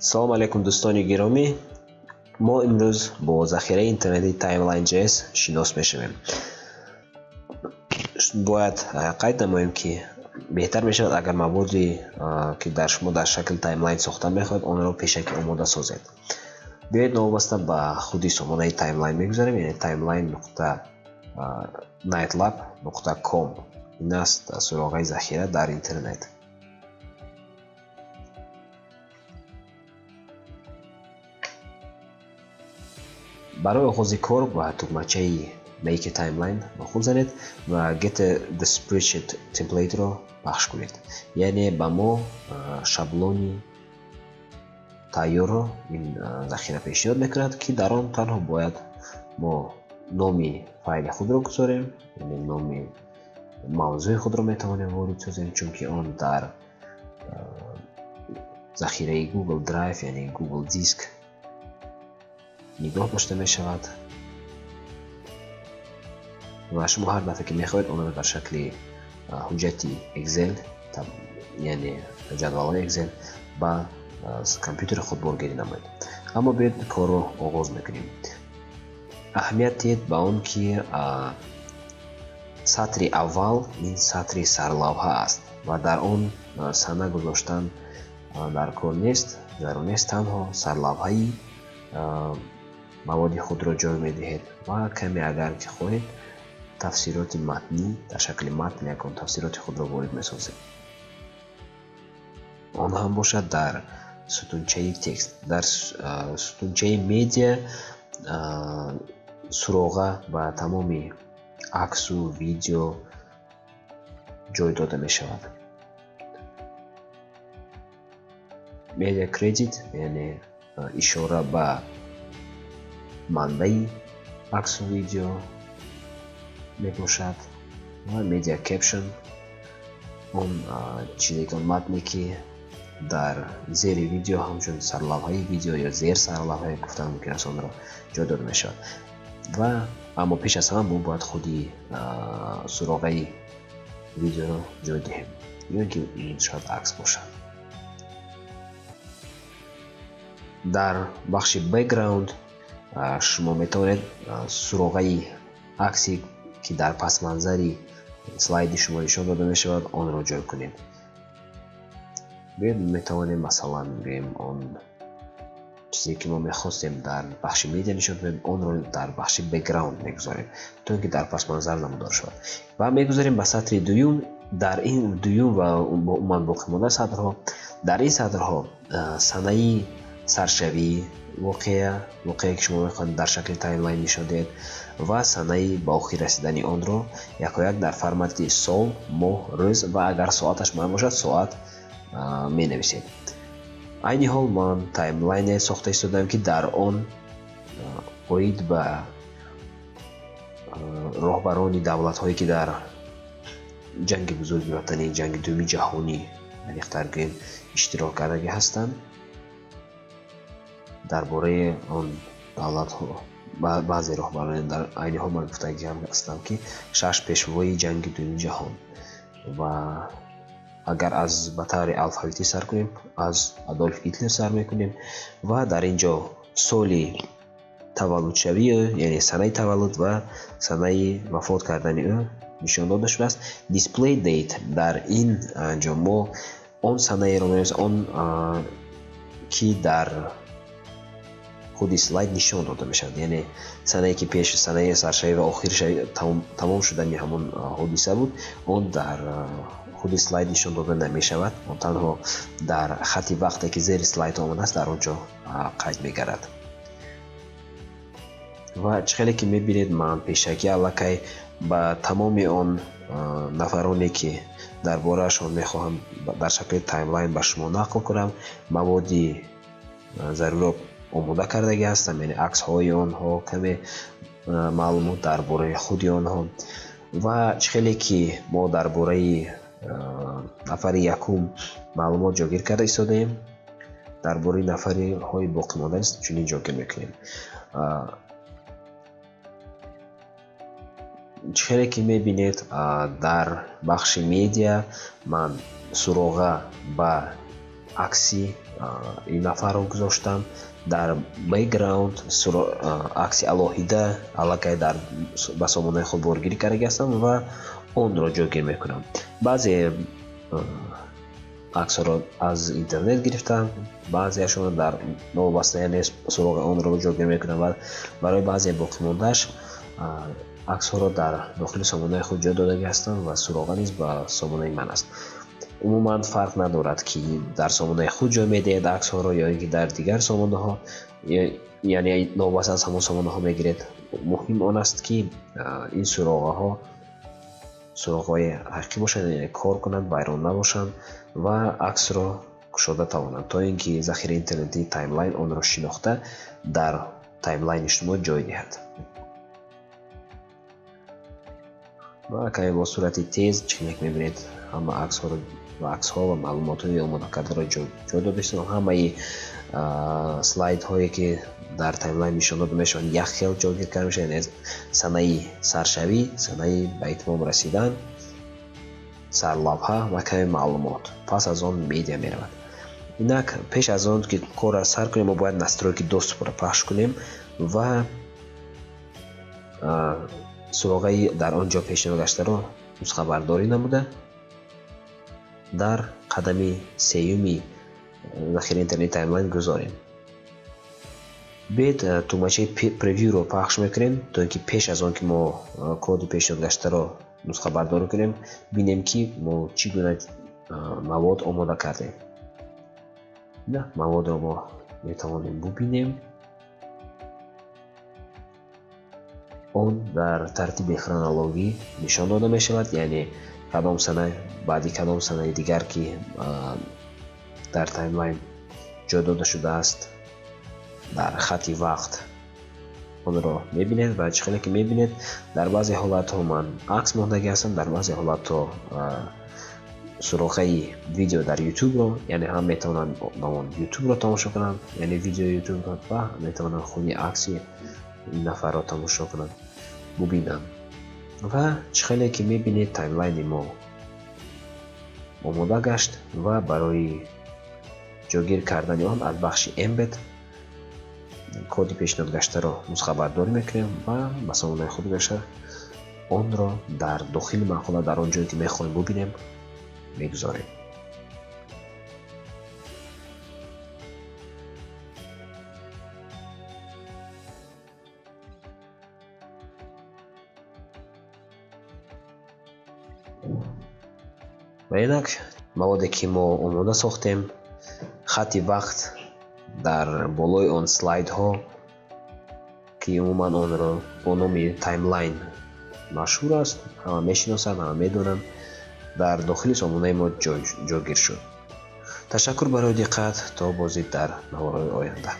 салом алейкум дӯстони гиромӣ, мо имрӯз бо захираи интернетии Timeline.js шинос мешавем. бояд қайд намоем ки беҳтар мешавад агар маводи ки дар шумо дар шакли таймлайн сохта мехоҳед онро пешакӣ омода созед. биёед новобаста ба худи сомонаи Timeline мегузарем, яъне timeline.nightlab.com. ин аст суроғаи захира дар интернет. барои оғози кор ба тугмачаи Make a Timeline нохӯр занед ва Get the Spreadsheet template-ро пахш кунед. Яъне ба мо шаблони тайёрро ин захира пешниҳод мекунад, ки дар он танҳо бояд мо номи файли худро гузорем, яъне номи мавзӯи худро метавонем ворид созем, чунки он дар захираи Google Drive, яъне Google Disk нигоҳ дошта мешавад ва шумо ҳар дафъа ки мехоҳед онро дар шакли ҳуҷҷати Excel, яъне ҷадвалҳои Excel ба компютери худ боргирӣ намоед. Аммо биёед корро оғоз мекунем. аҳамият диҳед ба он ки сатри аввал ин сатри сарлавҳа аст ва дар он сана гузоштан дар кор нест, зарур нест. Танҳо сарлавҳаи маводи худро ҷой медиҳед ва каме агар ки хоҳед тафсироти матнӣ дар шакли матн ягон тафсироти худро ворид месозед. он ҳам бошад дар сутунчаи текст, дар сутунчаи медиа суроға ба тамоми аксу видео ҷой дода мешавад. Media credit яъне ишора ба манбаи аксу видео мебошад ва media caption он чизе ки он матне ки дар зери видео ҳамчун сарлавҳаи видео ё зер сарлавҳае гуфтан мумкин аст онро ҷой дода мешавад. ва аммо пеш аз ҳама мо бояд худи суроғаи видеоро ҷой диҳем ё ки ин шояд акс бошад. дар бахши background шумо метавонед суроғаи акси ки дар пасманзари слайди шумо нишон дода мешавад онро ҷой кунед. биёед метавонем масалан бигӯем он чизе ки мо мехостем дар бахши медиа нишон кунем онро дар бахши background мегузорем то ин ки дар пасманзар намудор шавад ва мегузорем ба сатри дуюм. дар ин дуюм ва умуман боқимонда сатрҳо, дар ин сатрҳо санаи саршавӣ воқеае ки шумо мехоҳед дар шакли таймлайн нишон диҳед ва санаи ба охир расидани онро якояк дар формати сол, моҳ, рӯз ва агар соаташ маълум бошад соат менависед. айни ҳол ман таймлайне сохта истодам ки дар он оид ба роҳбарони давлатҳое ки дар ҷанги бузурги ватанӣ, ҷанги дуюми ҷаҳонӣ аниқтар гӯем иштирок кардагӣ ҳастанд. дар бораи он давлатҳо баъзе роҳбарони дар айни ҳол ман гуфтагӣ ҳастам ки 6 пешвои ҷанги дуюми ҷаҳон ва агар аз ба таври алфавитӣ сар кунем аз Адольф Гитлер сар мекунем ва дар ин ҷо соли таваллудшавии ӯ, яъне санаи таваллуд ва санаи вафот кардани ӯ нишон дода шудааст. Display date дар ин ҷо мо он санаеро менависем он ки дар худи слайд нишон дода мешавад, яъне санае ки пеш санаи саршавӣ ва охири тамом шудани ҳамон ҳодиса буд, он дар худи слайд нишон дода намешавад. он танҳо дар хати вақте ки зери слайд омадааст дар он ҷо қайд мегардад. ва чӣ хеле ки мебинед ман пешакӣ аллакай ба тамоми он нафароне ки дар бораашон мехоҳам дар шакли таймлайн ба шумо нақл кунам маводи заруро омода кардагӣ ҳастам, яъне аксҳои онҳо, каме маълумот дар бораи худи онҳо ва чӣ хеле ки мо дар бораи нафари якум маълумот ҷойгир карда истодаем, дар бораи нафариҳои боқимонда чунин ҷойгир мекунем. чӣ хеле ки мебинед дар бахши медиа ман суроға ба акси ин нафарро гузоштам. Дар бэкграунд акси алоҳида аллакай ба сомонаи худ боргирӣ карда ҳастам ва онро ҷойгир мекунам. Баъзе аксҳоро аз интернет гирифтам, баъзеашонро дар новобаста яъне суроғи онро ҷойгир мекунам ва барои баъзе боқимондааш аксҳоро дар дохили сомонаи худ ҷой дода ҳастам ва суроға низ ба сомонаи ман аст. Умуман фарқ надорад ки дар сомонаи худ ҷой медиҳед аксҳоро ё ин ки дар дигар сомонаҳо, яъне новобаста аз ҳамон сомонаҳо мегиред. Муҳим он аст ки ин суроғҳои ҳақиқӣ бошанд, яъне кор кунанд, вайрон набошанд ва аксро кушода тавонанд, то ин ки захираи интернетии таймлайн онро шинохта дар таймлайни шумо ҷой диҳад. ва каме бо суръати тез чунак мебинед ҳама аксҳо ва маълумотҳои омода кардаро ҷой дода шуданд. Ҳамаи слайдҳое ки дар таймлайн нишон дода мешаванд як хел ҷойгир карда мешаванд, яъне санаи саршавӣ, санаи ба итмом расидан, сарлавҳа ва каме маълумот. Пас аз он медиа меравад. Инак пеш аз он ки корро сар кунем, мо бояд настройки доступро пахш кунем ва суроғаи дар он ҷо пешниҳод гаштаро нусхабардорӣ намуда дар қадами сеюми захираи интернети таймлайн гузорем. Бед тумачаи превьюро пахш мекунем, то ин ки пеш аз он ки мо коди пешниҳод гаштаро нусхабардорӣ кунем, бинем ки мо чӣ гуна мавод омода кардем. Маводро мо метавонем бубинем. он дар тартиби хронологӣ нишон дода мешавад, яъне кадом сана баъди кадом санаи дигар ки дар таймлайн ҷой дода шудааст дар хати вақт онро мебинед ва чӣ хеле ки мебинед, дар баъзе ҳолатҳо ман акс мондагӣ ҳастам, дар баъзе ҳолатҳо суроғаи видео дар ютубро, яъне ҳам метавонам ба он ютубро тамошо кунам, яъне видеои ютубро, ва метавонам хуни акси ин нафарро тамошо кунам, бубинам. Ва чӣ хеле ки мебинед таймлайни мо омода гашт ва барои ҷойгир кардани он аз бахши embed коди пешниҳод гаштаро нусхабардорӣ мекунем ва ба сомонаи худ гаша онро дар дохили мақола дар он ҷое ки мехоҳем бубинем мегузорем. ва инак маводе ки мо омода сохтем, хати вақт дар болои он слайдҳо ки умуман онро бо номи таймлайн машҳур аст, ҳама мешиносанд, ҳама медонанд, дар дохили сомонаи мо ҷойгир шуд. Ташаккур барои диққат. То бозид дар наворҳои оянда.